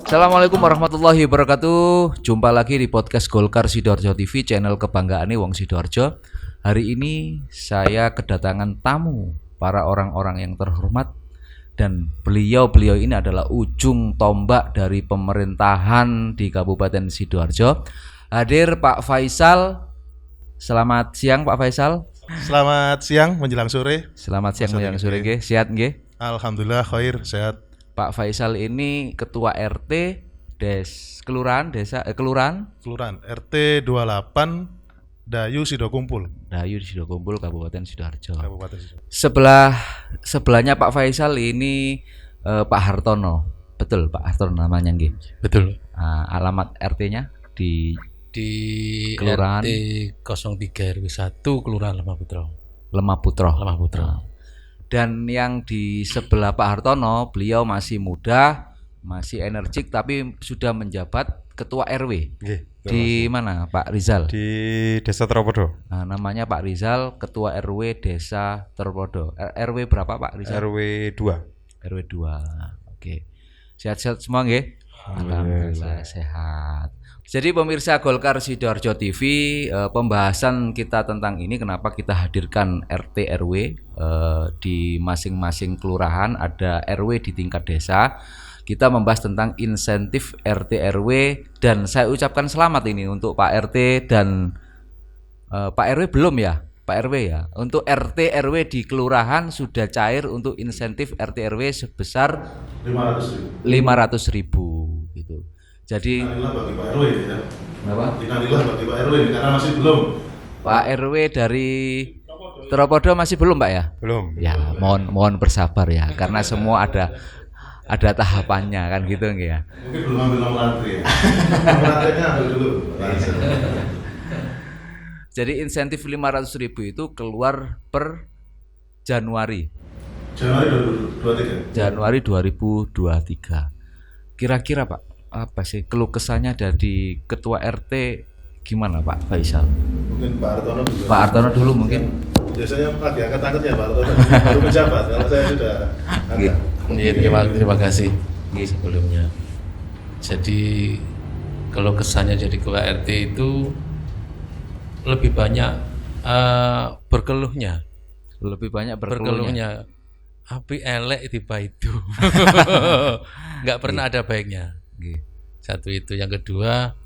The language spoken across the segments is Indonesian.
Assalamualaikum warahmatullahi wabarakatuh. Jumpa lagi di podcast Golkar Sidoarjo TV, channel kebanggaan wong Sidoarjo. Hari ini saya kedatangan tamu, para orang-orang yang terhormat, dan beliau ini adalah ujung tombak dari pemerintahan di Kabupaten Sidoarjo. Hadir Pak Faisal. Selamat siang Pak Faisal. Selamat siang menjelang sore. Selamat siang menjelang sore nggih. Sehat nggih? Alhamdulillah khair, sehat. Pak Faisal ini ketua RT kelurahan RT 28 Dayu Sidokumpul. Kabupaten Sidoarjo. Sidoarjo. Sebelahnya Pak Faisal ini Pak Hartono. Betul Pak Hartono namanya nggih. Betul. Alamat RT-nya di kelurahan RT 03 RW 1 Kelurahan Lemah Putro. Dan yang di sebelah Pak Hartono, beliau masih muda, masih energik, tapi sudah menjabat ketua RW. Di mana Pak Rizal? Di Desa Tropodo. Nah, namanya Pak Rizal, ketua RW Desa Tropodo. RW berapa Pak Rizal? RW 2. RW 2. Oke. Sehat-sehat semua nggih? Alhamdulillah sehat. Jadi pemirsa Golkar Sidoarjo TV, pembahasan kita tentang ini kenapa kita hadirkan RT RW di masing-masing kelurahan, ada RW di tingkat desa. Kita membahas tentang insentif RT RW, dan saya ucapkan selamat ini untuk Pak RT dan Pak RW belum ya, Pak RW ya. Untuk RT RW di kelurahan sudah cair untuk insentif RT RW sebesar 500.000 gitu. Jadi Innalillah bagi Pak RW ya. Kenapa? Innalillah bagi Pak RW karena masih belum. Pak RW dari Tropodo masih belum Pak ya? Belum. Ya, mohon bersabar ya, karena semua ada tahapannya kan gitu nggih ya. Mungkin belum ambil nomor antri ya. Nomor antrinya ambil dulu. Jadi insentif 500.000 itu keluar per Januari 2023. Kira-kira Pak, apa sih keluh kesahnya dari ketua RT gimana Pak Faisal? Mungkin Pak Hartono dulu. Pak Hartono dulu mungkin. Biasanya lagi angkat-angkat ya Pak Hartono. Baru menjabat, kalau saya sudah angkat. Iya, terima kasih sebelumnya. Jadi kalau kesannya jadi ketua RT itu lebih banyak berkeluhnya. Lebih banyak berkeluhnya. Api elek di itu. Nggak pernah ada baiknya. Satu itu. Yang kedua,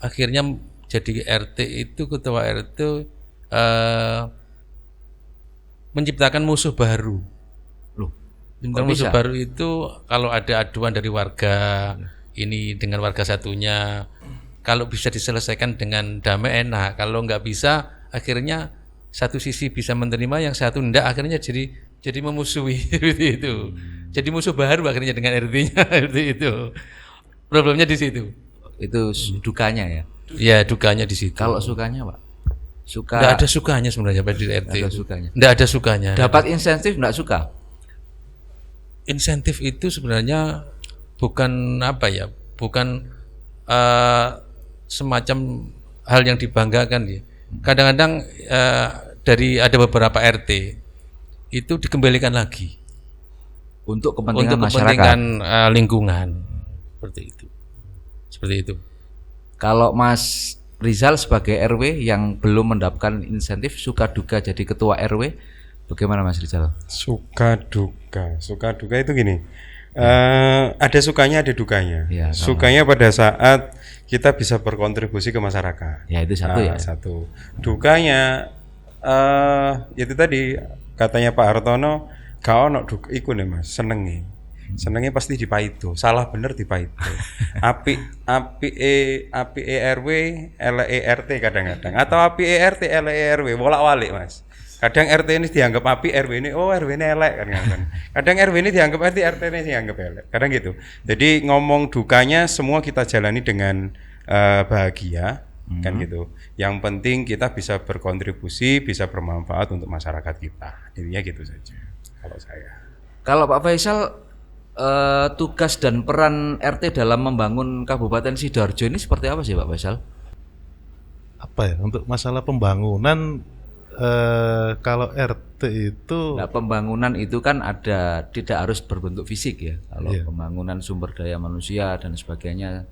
akhirnya jadi RT itu, ketua RT menciptakan musuh baru. Musuh baru itu kalau ada aduan dari warga ini dengan warga satunya, kalau bisa diselesaikan dengan damai enak. Kalau nggak bisa, akhirnya satu sisi bisa menerima, yang satu enggak, akhirnya jadi memusuhi seperti itu. Jadi musuh baru akhirnya dengan RT-nya seperti itu. Problemnya di situ. Itu dukanya ya. Ya, dukanya di situ. Kalau sukanya Pak? Enggak ada sukanya sebenarnya Pak di RT. Enggak ada sukanya. Dapat insentif enggak suka? Insentif itu sebenarnya bukan apa ya? Bukan semacam hal yang dibanggakan ya. Kadang-kadang dari ada beberapa RT itu dikembalikan lagi untuk kepentingan kepentingan lingkungan, seperti itu. Kalau Mas Rizal sebagai RW yang belum mendapatkan insentif, suka duka jadi ketua RW, bagaimana Mas Rizal? Suka duka itu gini, ada sukanya ada dukanya. Ya, sukanya pada saat kita bisa berkontribusi ke masyarakat. Ya itu satu ya. Satu. Dukanya itu tadi katanya Pak Hartono, gak ono duka iku nih Mas, senengnya pasti di Paido, salah bener di Paido. api RW LERT kadang-kadang, atau api RT LERW bolak-balik Mas. Kadang RT ini dianggap api, RW ini RW ini elek kan. Kadang RW ini dianggap RT ini dianggap elek. Kadang gitu. Jadi ngomong dukanya semua kita jalani dengan bahagia. Kan gitu. Yang penting kita bisa berkontribusi, bisa bermanfaat untuk masyarakat kita. Intinya gitu saja kalau saya. Kalau Pak Faisal, tugas dan peran RT dalam membangun Kabupaten Sidoarjo ini seperti apa sih Pak Faisal? Apa ya, untuk masalah pembangunan kalau RT itu Nah, pembangunan itu kan tidak harus berbentuk fisik ya. Kalau Iya. pembangunan sumber daya manusia dan sebagainya.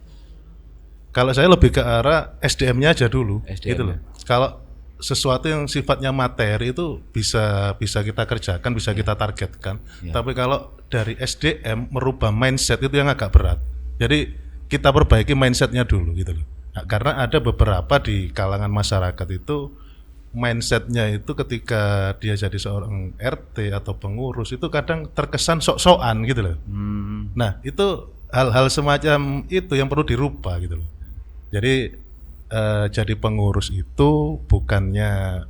kalau saya lebih ke arah SDM-nya aja dulu, SDM-nya. gitu loh. Kalau sesuatu yang sifatnya materi itu bisa kita kerjakan, bisa kita targetkan. Tapi kalau dari SDM merubah mindset itu yang agak berat. Jadi kita perbaiki mindsetnya dulu gitu loh. Nah, karena ada beberapa di kalangan masyarakat itu mindsetnya itu ketika dia jadi seorang RT atau pengurus itu kadang terkesan sok-sokan gitu loh. Nah itu hal-hal semacam itu yang perlu dirubah gitu loh. Jadi jadi pengurus itu bukannya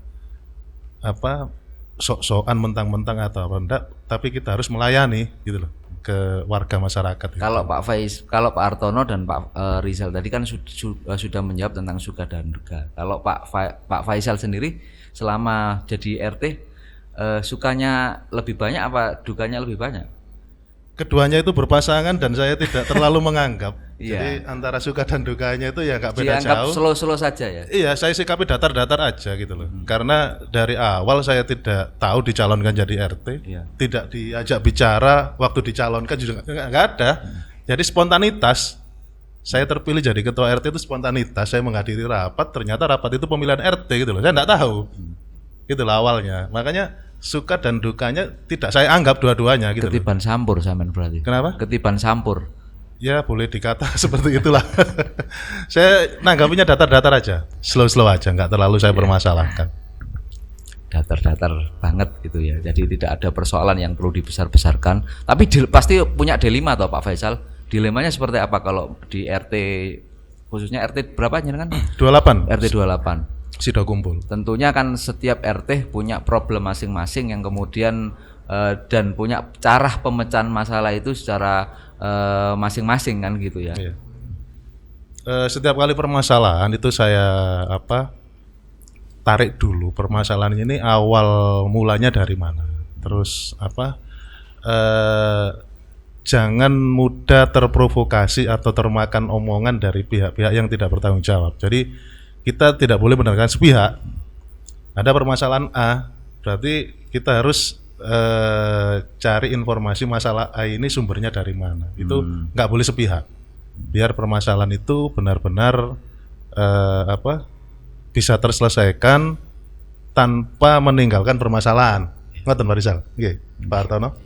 apa sok-sokan mentang-mentang atau apa enggak, tapi kita harus melayani gitu loh ke warga masyarakat. Kalau kalau Pak Hartono dan Pak Rizal tadi kan sudah menjawab tentang suka dan duka. Kalau Pak Faisal sendiri selama jadi RT sukanya lebih banyak apa dukanya lebih banyak? Keduanya itu berpasangan dan saya tidak terlalu menganggap. Iya. Jadi antara suka dan dukanya itu ya nggak beda Dianggap jauh. slow-slow saja ya. Iya, saya sikapi datar-datar aja gitu loh. Karena dari awal saya tidak tahu dicalonkan jadi RT, Iya. tidak diajak bicara waktu dicalonkan juga nggak ada. Jadi spontanitas. Saya terpilih jadi ketua RT itu spontanitas. Saya menghadiri rapat, ternyata rapat itu pemilihan RT gitu loh. Saya nggak tahu. Itulah awalnya. Makanya suka dan dukanya tidak saya anggap dua-duanya gitu loh. Ketiban sampur sampean berarti. Kenapa? Ketiban sampur. Ya boleh dikata seperti itulah. Saya nanggapinya datar-datar aja, slow-slow aja, nggak terlalu saya permasalahkan. Datar-datar banget gitu ya. Jadi tidak ada persoalan yang perlu dibesar-besarkan. Tapi pasti punya dilema toh Pak Faisal. Dilemanya seperti apa kalau di RT khususnya RT berapa kan? 28 RT 28. Sido kumpul. Tentunya kan setiap RT punya problem masing-masing yang kemudian dan punya cara pemecahan masalah itu secara masing-masing kan gitu ya. Iya. Setiap kali permasalahan itu saya tarik dulu permasalahan ini awal mulanya dari mana. Terus jangan mudah terprovokasi atau termakan omongan dari pihak-pihak yang tidak bertanggung jawab. Jadi kita tidak boleh mendengarkan sepihak. Ada permasalahan A, berarti kita harus cari informasi masalah A ini sumbernya dari mana. Itu nggak boleh sepihak. Biar permasalahan itu benar-benar bisa terselesaikan tanpa meninggalkan permasalahan. Ngoten Pak Rizal, nggih, Pak Hartono.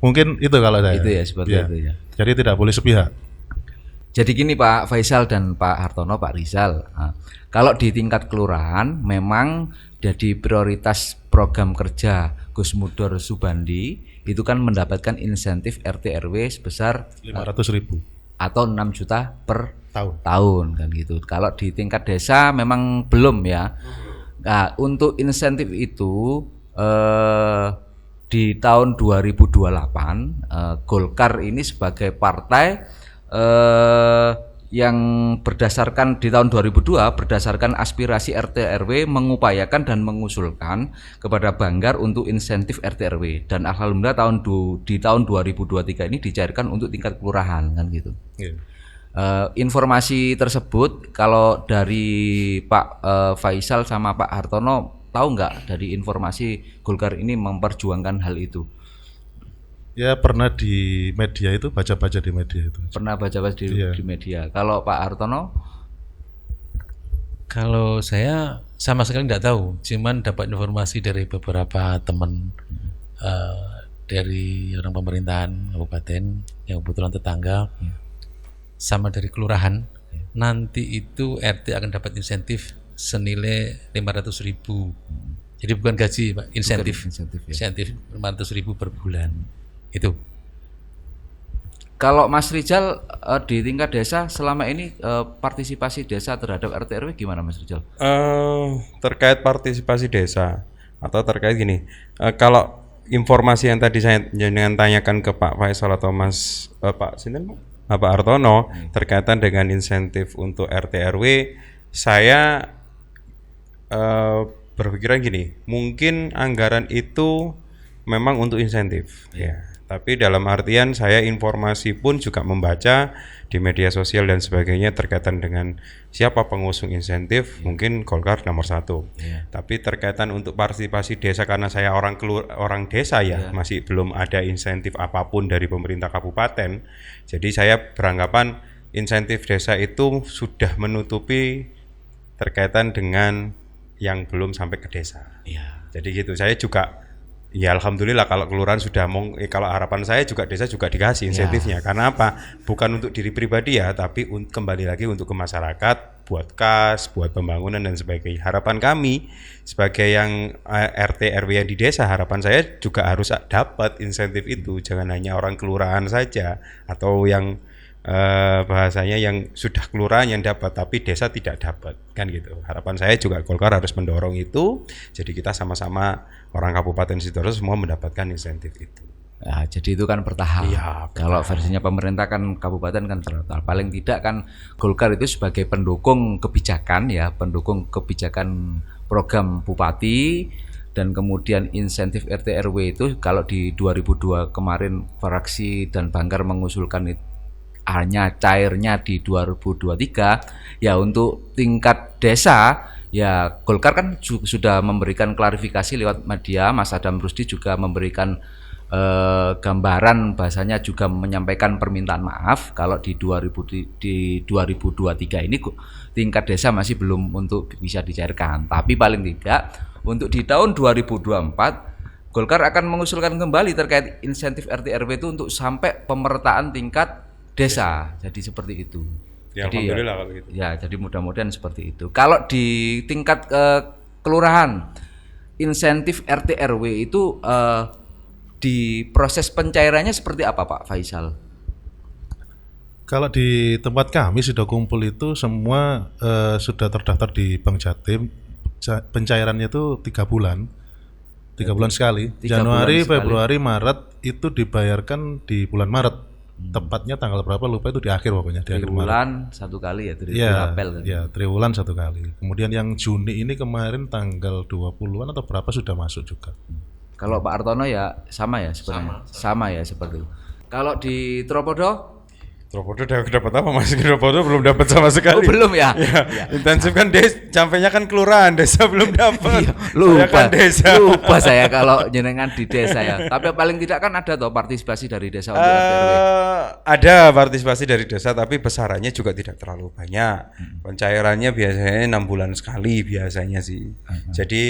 Mungkin itu kalau saya. Itu ya seperti itu ya. Jadi tidak boleh sepihak. Jadi gini Pak Faisal dan Pak Hartono, Pak Rizal. Nah, kalau di tingkat kelurahan memang jadi prioritas program kerja Gus Mudor Subandi itu kan mendapatkan insentif RT RW sebesar 500.000 atau 6 juta per tahun kan gitu. Kalau di tingkat desa memang belum ya. Nah, untuk insentif itu di tahun 2028 Golkar ini sebagai partai yang berdasarkan di tahun 2002 berdasarkan aspirasi RT RW mengupayakan dan mengusulkan kepada Banggar untuk insentif RT RW dan alhamdulillah di tahun 2023 ini dicairkan untuk tingkat kelurahan kan gitu. Yeah. Informasi tersebut kalau dari Pak Faisal sama Pak Hartono tahu nggak dari informasi Golkar ini memperjuangkan hal itu? Ya pernah di media itu, baca-baca di media itu. Pernah baca-baca di media. Kalau Pak Hartono? Kalau saya sama sekali tidak tahu, cuman dapat informasi dari beberapa teman dari orang pemerintahan kabupaten yang kebetulan tetangga, sama dari kelurahan. Nanti itu RT akan dapat insentif senilai 500.000. Jadi bukan gaji Pak, insentif. Insentif 500.000 per bulan. Itu. Kalau Mas Rizal di tingkat desa selama ini partisipasi desa terhadap RT RW gimana Mas Rizal? Terkait partisipasi desa atau terkait gini, kalau informasi yang tadi saya jangan tanyakan ke Pak Faisal atau Mas Pak Hartono terkaitan dengan insentif untuk RT RW, saya berpikiran gini, mungkin anggaran itu memang untuk insentif, ya. Tapi dalam artian saya informasi pun juga membaca di media sosial dan sebagainya terkaitan dengan siapa pengusung insentif, mungkin Golkar nomor 1. Tapi terkaitan untuk partisipasi desa, karena saya orang desa ya, masih belum ada insentif apapun dari pemerintah kabupaten. Jadi saya beranggapan insentif desa itu sudah menutupi terkaitan dengan yang belum sampai ke desa. Jadi gitu, saya juga ya alhamdulillah kalau kelurahan sudah kalau harapan saya juga desa juga dikasih insentifnya. Karena apa? Bukan untuk diri pribadi ya, tapi kembali lagi untuk ke masyarakat, buat kas, buat pembangunan dan sebagainya. Harapan kami sebagai yang RT RW yang di desa, harapan saya juga harus dapat insentif itu, jangan hanya orang kelurahan saja atau yang bahasanya yang sudah kelurahan yang dapat tapi desa tidak dapat, kan gitu. Harapan saya juga Golkar harus mendorong itu, jadi kita sama-sama orang Kabupaten Sidoarjo semua mendapatkan insentif itu. Ya, jadi itu kan bertahap. Kalau versinya pemerintah kan kabupaten kan terbatas. Paling tidak kan Golkar itu sebagai pendukung kebijakan ya, pendukung kebijakan program bupati, dan kemudian insentif RT RW itu kalau di 2002 kemarin fraksi dan Banggar mengusulkan itu hanya cairnya di 2023 ya. Untuk tingkat desa ya Golkar kan sudah memberikan klarifikasi lewat media. Mas Adam Rusdi juga memberikan gambaran, bahasanya juga menyampaikan permintaan maaf kalau di 2023 ini tingkat desa masih belum untuk bisa dicairkan. Tapi paling tidak untuk di tahun 2024 Golkar akan mengusulkan kembali terkait insentif RT RW itu untuk sampai pemerataan tingkat desa. Jadi seperti itu. Ya, jadi alhamdulillah kalau gitu. Ya, jadi mudah-mudahan seperti itu. Kalau di tingkat kelurahan, insentif RT RW itu di proses pencairannya seperti apa Pak Faisal? Kalau di tempat kami sudah kumpul itu semua sudah terdaftar di Bank Jatim. Pencairannya itu 3 bulan. 3 bulan sekali. Januari, Februari, Maret itu dibayarkan di bulan Maret. Tepatnya tanggal berapa lupa, itu di akhir pokoknya, di akhir triwulan satu kali ya, apel kan? Ya, triwulan 1 kali. Kemudian yang Juni ini kemarin tanggal 20-an atau berapa sudah masuk juga. Kalau Pak Artono ya sama ya sebenarnya. Sama ya seperti itu. Kalau di Tropodo udah dapat apa Mas? Tropodo belum dapat sama sekali. Oh, belum ya? Intensif kan sampainya kan kelurahan, desa belum dapat. Lupa, kan desa. Lupa saya kalau jenengan di desa ya. Tapi paling tidak kan ada toh partisipasi dari desa untuk RT RW. Ada partisipasi dari desa, tapi besarannya juga tidak terlalu banyak. Pencairannya biasanya 6 bulan sekali biasanya sih. Jadi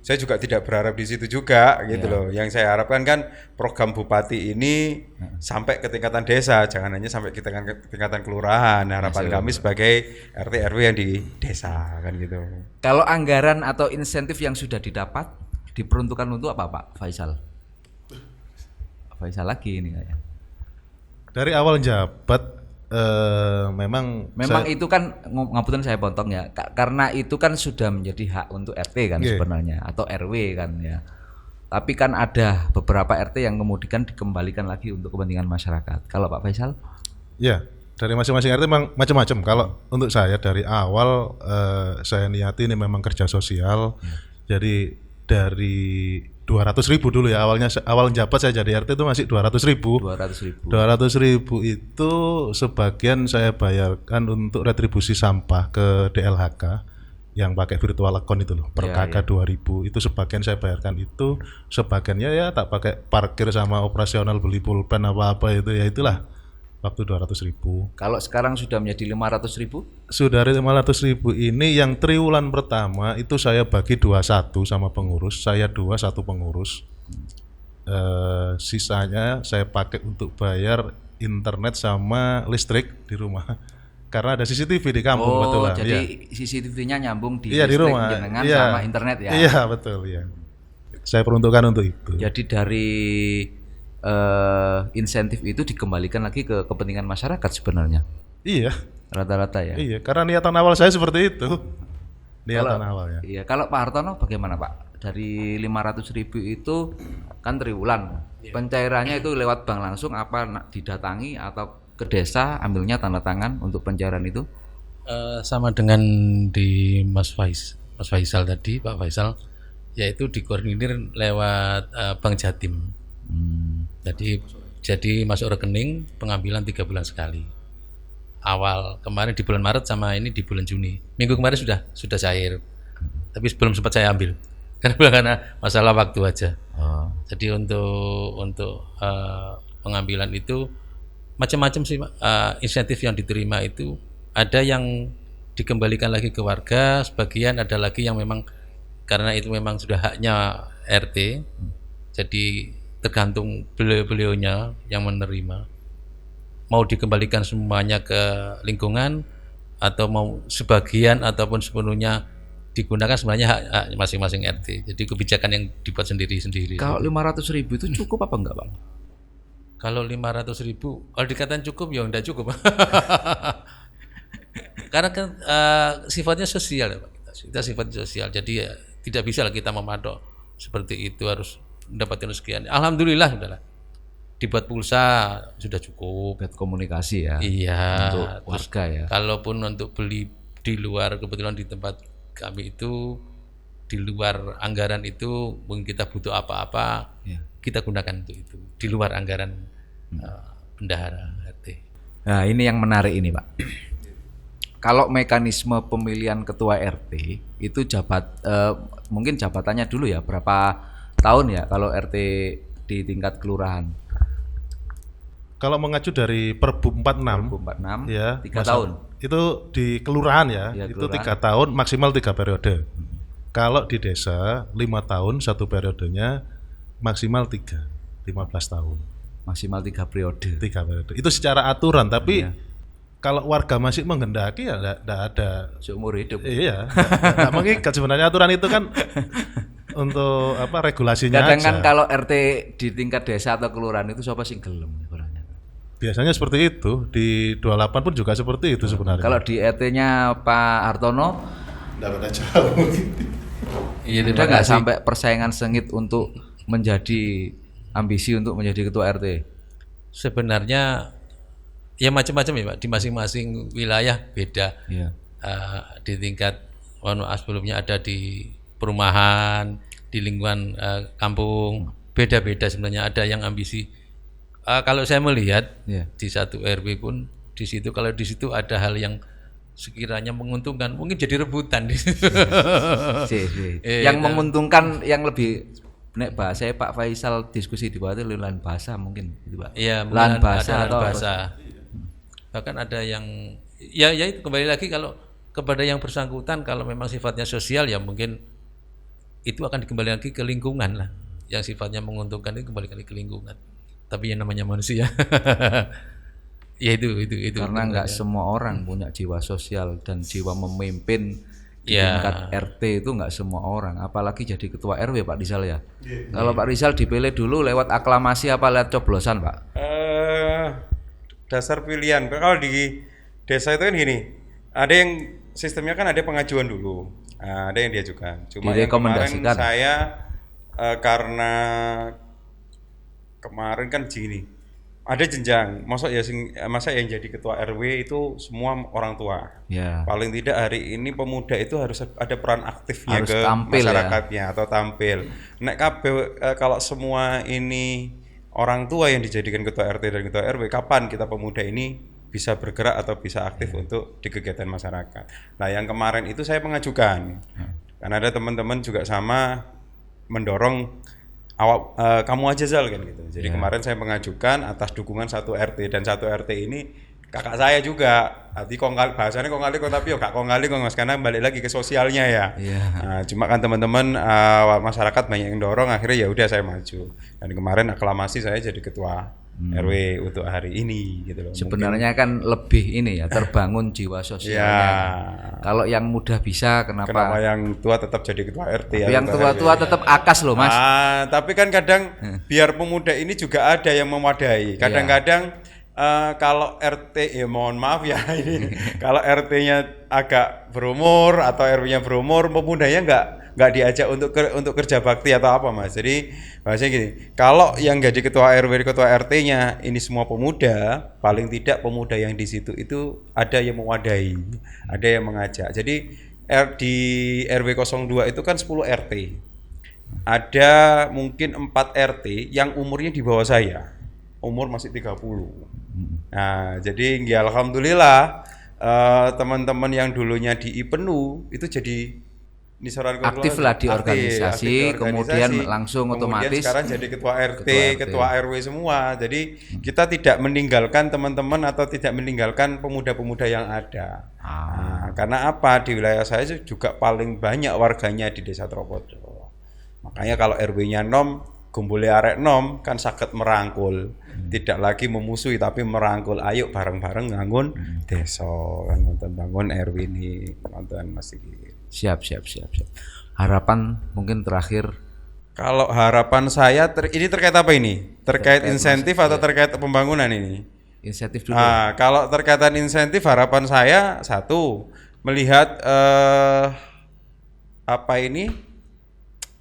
saya juga tidak berharap di situ juga gitu loh. Yang saya harapkan kan program bupati ini sampai ke tingkatan desa, jangan hanya sampai ke tingkatan kelurahan. Harapan kami sebagai RT RW yang di desa kan gitu. Kalau anggaran atau insentif yang sudah didapat diperuntukkan untuk apa Pak Faisal? Faisal lagi ini kayaknya. Dari awal jabat memang itu kan ngapunten saya potong ya, karena itu kan sudah menjadi hak untuk RT kan sebenarnya, atau RW kan ya. Tapi kan ada beberapa RT yang kemudian dikembalikan lagi untuk kepentingan masyarakat. Kalau Pak Faisal? Ya, dari masing-masing RT memang macam-macam. Kalau untuk saya dari awal saya niati ini memang kerja sosial. Jadi dari 200.000 dulu ya awal jabat saya jadi RT itu masih 200.000. 200.000 itu sebagian saya bayarkan untuk retribusi sampah ke DLHK yang pakai virtual account itu loh, per KK 2.000 itu sebagian saya bayarkan, itu sebagiannya ya tak pakai parkir sama operasional beli pulpen apa-apa itu ya itulah waktu 200.000. Kalau sekarang sudah menjadi 500.000? Sudah dari 500.000 ini yang triwulan pertama itu saya bagi 21 sama pengurus, saya 2 1 pengurus. Sisanya saya pakai untuk bayar internet sama listrik di rumah. Karena ada CCTV di kampung betul lah. Jadi CCTV-nya nyambung di listrik, di rumah jenengan sama internet ya. Iya, betul ya. Saya peruntukkan untuk itu. Jadi dari insentif itu dikembalikan lagi ke kepentingan masyarakat sebenarnya. Iya. Rata-rata ya. Iya, karena niatan awal saya seperti itu. Niatan awalnya. Iya, kalau Pak Hartono bagaimana Pak? Dari 500.000 itu kan triwulan. Pencairannya itu lewat bank langsung apa didatangi atau ke desa ambilnya tanda tangan untuk pencairan itu? Sama dengan di Mas Faisal tadi, Pak Faisal, yaitu dikoordinir lewat Bank Jatim. Jadi Jadi masuk rekening pengambilan 3 bulan sekali. Awal kemarin di bulan Maret sama ini di bulan Juni. Minggu kemarin sudah cair. Tapi belum sempat saya ambil. Karena masalah waktu aja. Jadi untuk pengambilan itu macam-macam sih, insentif yang diterima itu ada yang dikembalikan lagi ke warga, sebagian ada lagi yang memang karena itu memang sudah haknya RT. Jadi tergantung beliaunya yang menerima mau dikembalikan semuanya ke lingkungan atau mau sebagian ataupun sepenuhnya digunakan, sebenarnya hak masing-masing RT. Jadi kebijakan yang dibuat sendiri-sendiri. Kalau 500.000 itu cukup apa enggak, Bang? Kalau 500.000 kalau dikatakan cukup ya enggak cukup. Karena kan sifatnya sosial ya Pak. Kita sifatnya sosial. Jadi ya tidak bisa lah kita mematok seperti itu harus mendapatkan sekian. Alhamdulillah sudahlah. Dibuat pulsa sudah cukup. Buat komunikasi ya. Iya. Untuk warga ya. Kalaupun untuk beli di luar, kebetulan di tempat kami itu di luar anggaran itu mungkin kita butuh apa-apa, kita gunakan untuk itu. Di luar anggaran bendahara RT. Nah ini yang menarik ini Pak. Kalau mekanisme pemilihan ketua RT itu mungkin jabatannya dulu ya berapa tahun ya kalau RT di tingkat kelurahan? Kalau mengacu dari Perbu 46, Perbu 46 ya 3 tahun. Itu di kelurahan ya, itu kelurahan. 3 tahun maksimal 3 periode. Kalau di desa 5 tahun satu periodenya, maksimal 15 tahun. Maksimal 3 periode. 3 periode. Itu secara aturan, tapi kalau warga masih menghendaki ya enggak ada Seumur hidup. Iya, enggak mengikat sebenarnya aturan itu kan untuk apa regulasinya Kadang aja. kan kalau RT di tingkat desa atau kelurahan itu siapa sing gelem sebenarnya. Biasanya seperti itu, di 28 pun juga seperti itu sebenarnya. Kalau di RT-nya Pak Hartono enggak beda jauh. Iya, udah nggak sampai persaingan sengit untuk menjadi ambisi untuk menjadi ketua RT. Sebenarnya ya macam-macam ya Pak, di masing-masing wilayah beda. Iya. Di tingkat sebelumnya ada di perumahan, di lingkungan kampung, beda-beda sebenarnya. Ada yang ambisi. Kalau saya melihat di satu RW pun di situ, kalau di situ ada hal yang sekiranya menguntungkan, mungkin jadi rebutan di situ. Yang menguntungkan yang lebih nek bahasa Pak Faisal diskusi di bawah itu lahan bahasa mungkin gitu Pak. Iya, lahan bahasa atau bahasa. Bahkan ada yang ya itu kembali lagi kalau kepada yang bersangkutan, kalau memang sifatnya sosial ya mungkin itu akan dikembalikan lagi ke lingkungan lah. Yang sifatnya menguntungkan itu kembali ke lingkungan. Tapi yang namanya manusia ya itu karena nggak semua orang punya jiwa sosial dan jiwa memimpin di tingkat RT itu nggak semua orang, apalagi jadi ketua RW Pak Rizal ya. Kalau Pak Rizal dipilih dulu lewat aklamasi apa lewat coblosan Pak? Dasar pilihan. Kalau di desa itu kan gini, ada yang sistemnya kan ada pengajuan dulu, ada yang diajukan. Cuma yang kemarin saya karena kemarin kan gini, ada jenjang. Masa yang jadi ketua RW itu semua orang tua. Paling tidak hari ini pemuda itu harus ada peran aktifnya harus ke masyarakatnya atau tampil. Nek kalau semua ini orang tua yang dijadikan ketua RT dan ketua RW, kapan kita pemuda ini bisa bergerak atau bisa aktif untuk di kegiatan masyarakat. Nah yang kemarin itu saya mengajukan, karena ada teman-teman juga sama mendorong kamu aja Zal kan gitu. Jadi kemarin saya mengajukan atas dukungan satu RT, dan satu RT ini kakak saya juga. Nanti bahasanya kong kali tapi yo gak kong kali Mas, karena balik lagi ke sosialnya ya. Nah, cuma kan teman-teman masyarakat banyak yang dorong, akhirnya ya udah saya maju. Dan kemarin aklamasi saya jadi ketua RW untuk hari ini gitu loh. Sebenarnya kan lebih ini ya, terbangun jiwa sosialnya. Kalau yang muda bisa, kenapa yang tua tetap jadi ketua RT? Yang tua-tua tetap akas loh Mas. Tapi kan kadang biar pemuda ini juga ada yang memadai. Kadang-kadang kalau RT ya mohon maaf ya ini kalau RT-nya agak berumur atau RW-nya berumur, pemudanya nggak diajak untuk kerja bakti atau apa Mas. Jadi bahasanya gini, kalau yang jadi ketua RW, ketua RT-nya ini semua pemuda, paling tidak pemuda yang di situ itu ada yang mewadahi, ada yang mengajak. Jadi di RW 02 itu kan 10 RT. Ada mungkin 4 RT yang umurnya di bawah saya. umur masih 30. Nah, jadi ya alhamdulillah teman-teman yang dulunya di IPENU itu jadi Nisoran Aktif lah di organisasi, kemudian langsung otomatis sekarang jadi ketua RT, ketua RW semua. Jadi kita tidak meninggalkan teman-teman atau tidak meninggalkan pemuda-pemuda yang ada. Nah, karena apa? Di wilayah saya juga paling banyak warganya di Desa Tropodo. Makanya kalau RW-nya nom, gumbule arek nom kan saged merangkul. Tidak lagi memusuhi tapi merangkul. Ayo bareng-bareng ngangun desa, kan nonton bangun RW ini, nonton Mas Iki. Siap. Harapan mungkin terakhir. Kalau harapan saya ini terkait apa ini? Terkait insentif atau terkait pembangunan ini? Insentif dulu. Kalau terkaitan insentif, harapan saya satu, melihat apa ini?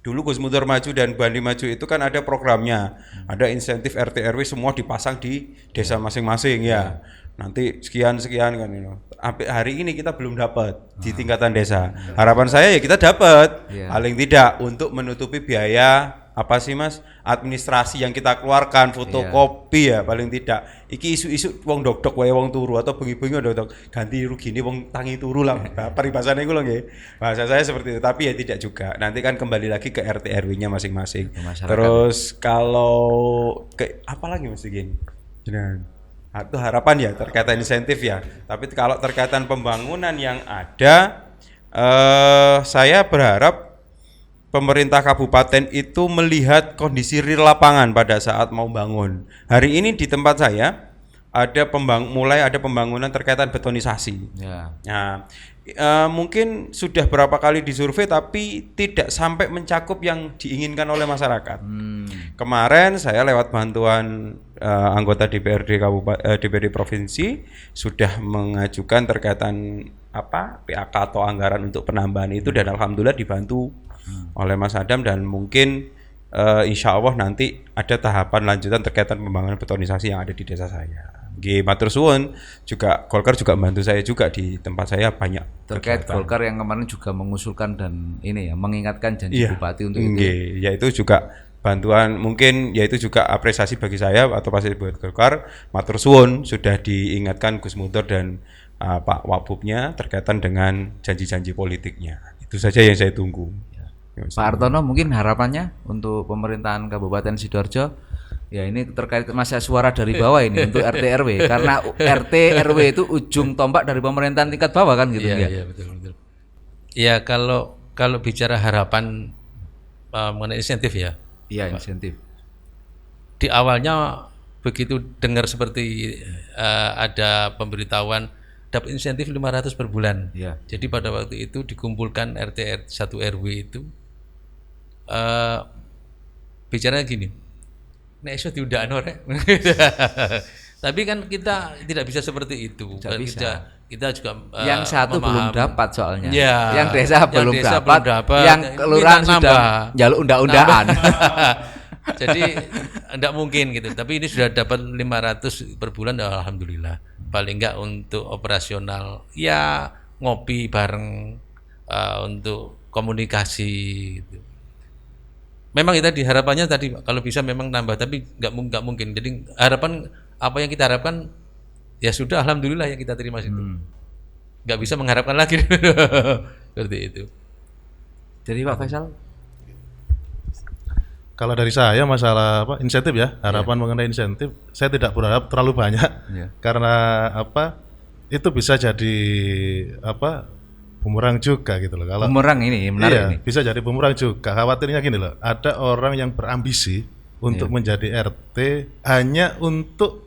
Dulu Gus Mudur Maju dan Bandi Maju itu kan ada programnya, ada insentif RT RW semua dipasang di desa masing-masing ya. Nanti sekian kan ini. Sampai hari ini kita belum dapat di tingkatan desa. Harapan saya ya kita dapat, paling tidak untuk menutupi biaya apa sih Mas, administrasi yang kita keluarkan, fotokopi ya paling tidak. Iki isu-isu wong dok-dok wae wong turu atau bengi-bengi dok ganti rugine wong tangi turu lah. Peribahasane iku lho nggih. Bahasa saya seperti itu, tapi ya tidak juga. Nanti kan kembali lagi ke RT RW-nya masing-masing. Terus kalau ke apa lagi Mas Gini? Itu harapan ya terkaitan insentif ya. Tapi kalau terkaitan pembangunan yang ada, saya berharap pemerintah kabupaten itu melihat kondisi real lapangan pada saat mau bangun. Hari ini di tempat saya ada mulai ada pembangunan terkaitan betonisasi. Nah, mungkin sudah berapa kali disurvei tapi tidak sampai mencakup yang diinginkan oleh masyarakat. Kemarin saya lewat bantuan anggota DPRD DPRD provinsi sudah mengajukan terkaitan PAK atau anggaran untuk penambahan itu dan alhamdulillah dibantu oleh Mas Adam dan mungkin insya Allah nanti ada tahapan lanjutan terkaitan pembangunan betonisasi yang ada di desa saya. Matur suwun juga Golkar juga membantu saya juga di tempat saya banyak terkait kegiatan. Golkar yang kemarin juga mengusulkan dan ini ya mengingatkan janji bupati untuk itu. Yaitu juga bantuan mungkin yaitu juga apresiasi bagi saya atau pasti buat Golkar. Matur suwun sudah diingatkan Gus Mudur dan Pak Wabubnya terkaitan dengan janji-janji politiknya. Itu saja yang saya tunggu. Pak Artono mungkin harapannya untuk pemerintahan Kabupaten Sidoarjo ya ini terkait masa suara dari bawah ini untuk RT RW karena RT RW itu ujung tombak dari pemerintahan tingkat bawah kan gitu ya. Iya betul. Ya kalau bicara harapan mengenai insentif ya. Iya insentif. Di awalnya begitu dengar seperti ada pemberitahuan dapat insentif 500 per bulan. Ya. Jadi pada waktu itu dikumpulkan RT 1 RW itu bicara gini, nek iso diundakno rek. Tapi kan kita tidak bisa seperti itu. Kan kita juga yang satu belum dapat soalnya. Ya, yang desa belum dapat. Yang kelurahan sudah jaluk undang-undangan. Jadi enggak mungkin gitu. Tapi ini sudah dapat 500 per bulan alhamdulillah. Paling enggak untuk operasional ya ngopi bareng untuk komunikasi gitu. Memang kita harapannya tadi kalau bisa memang nambah tapi nggak mungkin. Jadi harapan apa yang kita harapkan ya sudah alhamdulillah yang kita terima situ. Nggak bisa mengharapkan lagi seperti itu. Jadi Pak Faisal, kalau dari saya masalah insentif ya harapan mengenai insentif saya tidak berharap terlalu banyak karena itu bisa jadi bumerang juga gitu loh. Kalau bumerang ini menarik ini. Bisa jadi bumerang juga. Khawatirnya gini loh, ada orang yang berambisi untuk menjadi RT hanya untuk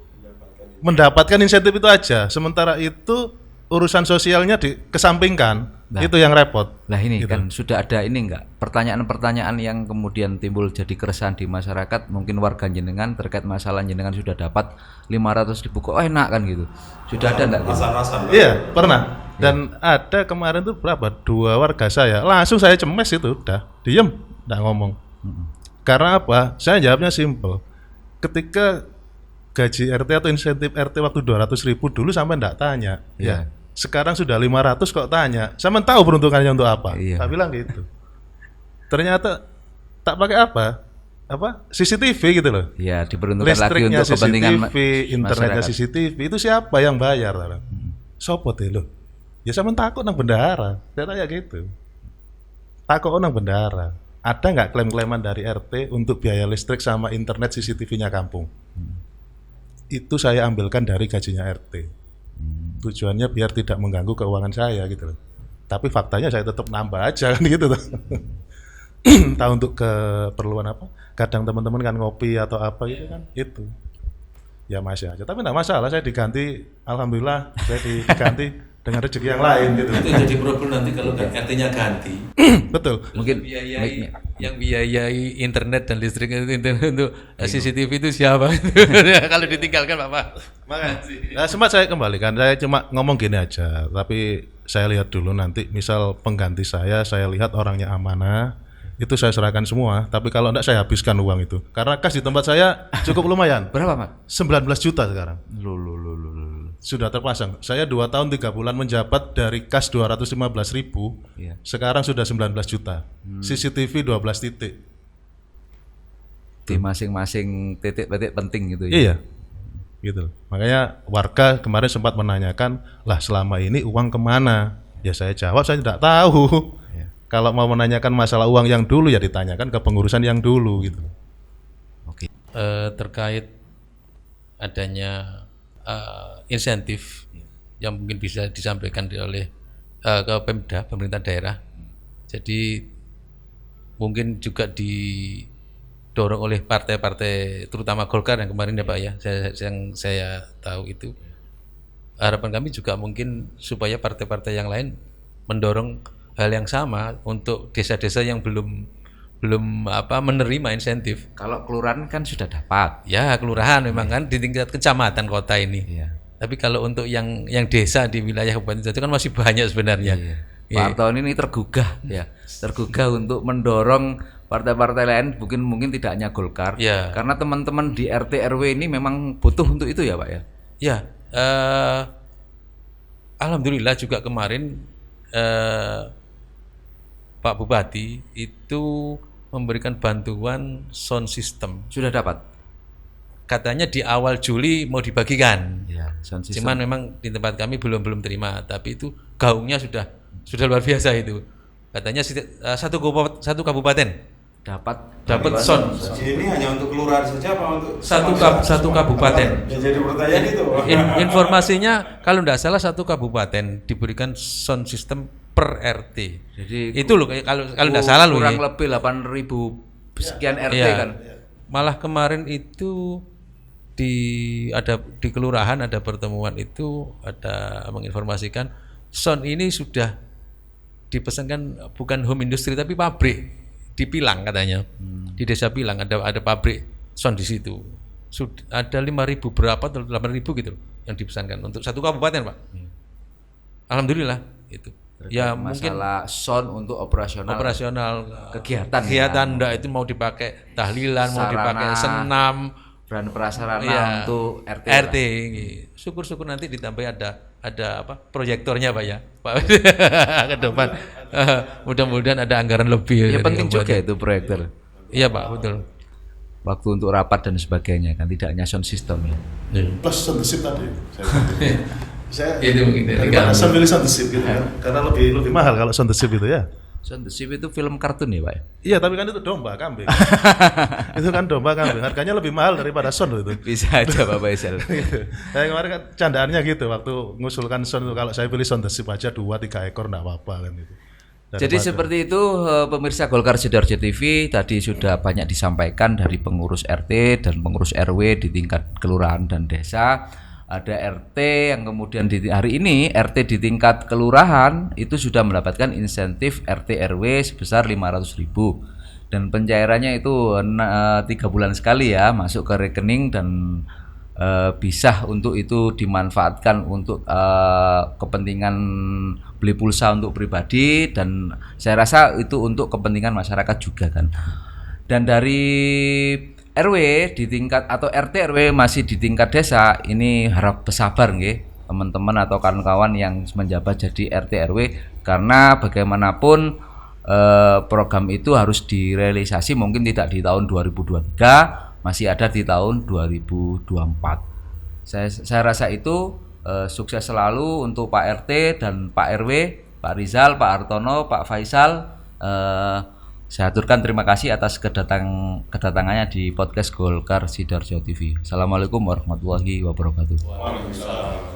mendapatkan insentif itu aja. Sementara itu urusan sosialnya dikesampingkan. Itu yang repot. Lah ini gitu. Kan sudah ada ini enggak pertanyaan-pertanyaan yang kemudian timbul jadi keresahan di masyarakat, mungkin warga jenengan terkait masalah jenengan sudah dapat 500.000 kok enak kan gitu. Sudah ada enggak gitu? Iya, pernah. Dan ada kemarin tuh berapa? 2 warga saya. Langsung saya cemes itu udah. Diem, enggak ngomong. Karena apa? Saya jawabnya simple. Ketika gaji RT atau insentif RT waktu 200.000 dulu sampai enggak tanya. Ya. Sekarang sudah 500 kok tanya. Saya tahu peruntukannya untuk apa. Saya bilang gitu. Ternyata tak pakai apa? CCTV gitu loh. Ya, diperuntukkan lagi Listriknya untuk kepentingan CCTV, internetnya masyarakat. CCTV, itu siapa yang bayar? Sopo teh lo? Ya sama takut nang bendahara. Saya tanya gitu. Takut nang bendahara. Ada nggak klaim-klaiman dari RT untuk biaya listrik sama internet CCTV-nya kampung? Itu saya ambilkan dari gajinya RT. Tujuannya biar tidak mengganggu keuangan saya gitu loh. Tapi faktanya saya tetap nambah aja kan gitu tuh. Tahu untuk keperluan apa? Kadang teman-teman kan ngopi atau apa gitu kan, itu. Ya masih aja. Tapi enggak masalah, saya diganti, alhamdulillah saya diganti dengan rezeki yang lain gitu. Itu jadi problem nanti kalau RT-nya ganti. Betul. Mungkin Yang biayai internet dan listrik untuk CCTV itu siapa? Kalau ditinggalkan Bapak. Nah, sempat saya kembalikan, saya cuma ngomong gini aja, tapi saya lihat dulu nanti, misal pengganti saya lihat orangnya amanah, itu saya serahkan semua, tapi kalau enggak saya habiskan uang itu. Karena kas di tempat saya cukup lumayan. berapa, Pak? 19 juta sekarang. Loh. Sudah terpasang. Saya 2 tahun 3 bulan menjabat dari kas 215.000, Iya. sekarang sudah 19 juta. CCTV 12 titik. Di masing-masing titik-titik penting gitu ya. Iya. Gitu. Makanya warga kemarin sempat menanyakan, lah selama ini uang kemana? Ya saya jawab saya tidak tahu. Iya. Kalau mau menanyakan masalah uang yang dulu ya ditanyakan ke pengurusan yang dulu gitu. Oke. Terkait adanya insentif yang mungkin bisa disampaikan oleh ke Pemda, pemerintah daerah. Jadi mungkin juga didorong oleh partai-partai, terutama Golkar yang kemarin ya Pak ya, yang saya tahu itu. Harapan kami juga mungkin supaya partai-partai yang lain mendorong hal yang sama untuk desa-desa yang belum menerima insentif. Kalau kelurahan kan sudah dapat. Ya, kelurahan memang kan di tingkat kecamatan kota ini. Iya. Tapi kalau untuk yang desa di wilayah Kabupaten Jati kan masih banyak sebenarnya. Iya. Iya. Pak Artoni ini tergugah ya, tergugah untuk mendorong partai-partai lain, mungkin tidak hanya Golkar. Iya. Karena teman-teman di RT RW ini memang butuh untuk itu ya, Pak ya. Ya, alhamdulillah juga kemarin Pak Bupati itu memberikan bantuan sound system. Sudah dapat. Katanya di awal Juli mau dibagikan. Ya, sound system. Cuman memang di tempat kami belum terima, tapi itu gaungnya sudah luar biasa itu. Katanya satu kabupaten dapat sound. Ini hanya untuk kelurahan saja apa untuk Satu kabupaten. Ya, jadi pertanyaan itu. Informasinya kalau tidak salah satu kabupaten diberikan sound system per RT. Jadi Itu loh kalau tidak salah loh. kurang ini. lebih 8.000 sekian RT Iya. kan. Malah kemarin itu di kelurahan ada pertemuan itu ada menginformasikan sound ini sudah dipesankan bukan home industry tapi pabrik di Pilang katanya. Di desa Pilang ada pabrik sound di situ. Ada 5.000 berapa atau 8.000 gitu yang dipesankan untuk satu kabupaten, Pak. Alhamdulillah itu. Ya mungkin Masalah sound untuk operasional kegiatan enggak itu mau dipakai tahlilan, mau Sarana. dipakai senam, dan prasarana Iya, untuk RT. RT. Syukur-syukur nanti ditambah ada apa proyektornya Pak ya, Pak ke depan. Mudah-mudahan ada anggaran lebih. Ya dari penting juga kabupaten. itu proyektor. Iya Pak, betul. Waktu untuk rapat dan sebagainya kan, tidak hanya sound system ya. Plus sound system tadi. Saya Itu mungkin dari daripada kami. sound pilih sound system gitu kan. Karena lebih mahal kalau sound system itu ya. Sound system itu film kartun ya, Pak ya? Iya, tapi kan itu domba kambing. Itu kan domba kambing. Harganya lebih mahal daripada sound itu. Bisa aja Bapak Isel. Saya kemarin kan candaannya gitu waktu ngusulkan sound itu, kalau saya pilih sound system aja 2-3 ekor enggak apa-apa kan itu. Jadi seperti itu pemirsa Golkar Sidoarjo TV, tadi sudah banyak disampaikan dari pengurus RT dan pengurus RW di tingkat kelurahan dan desa. Ada RT yang kemudian hari ini RT di tingkat kelurahan itu sudah mendapatkan insentif RT RW sebesar 500.000 dan pencairannya itu 3 bulan sekali ya, masuk ke rekening dan bisa untuk itu dimanfaatkan untuk kepentingan beli pulsa untuk pribadi, dan saya rasa itu untuk kepentingan masyarakat juga kan. Dan dari RW di tingkat atau RT RW masih di tingkat desa ini harap bersabar nggih teman-teman atau kawan-kawan yang menjabat jadi RT RW, karena bagaimanapun program itu harus direalisasi mungkin tidak di tahun 2023, masih ada di tahun 2024. Saya rasa itu sukses selalu untuk Pak RT dan Pak RW, Pak Rizal, Pak Hartono, Pak Faisal. Saya aturkan terima kasih atas kedatangannya di podcast Golkar Sidoarjo TV. Assalamualaikum warahmatullahi wabarakatuh. Waalaikumsalam.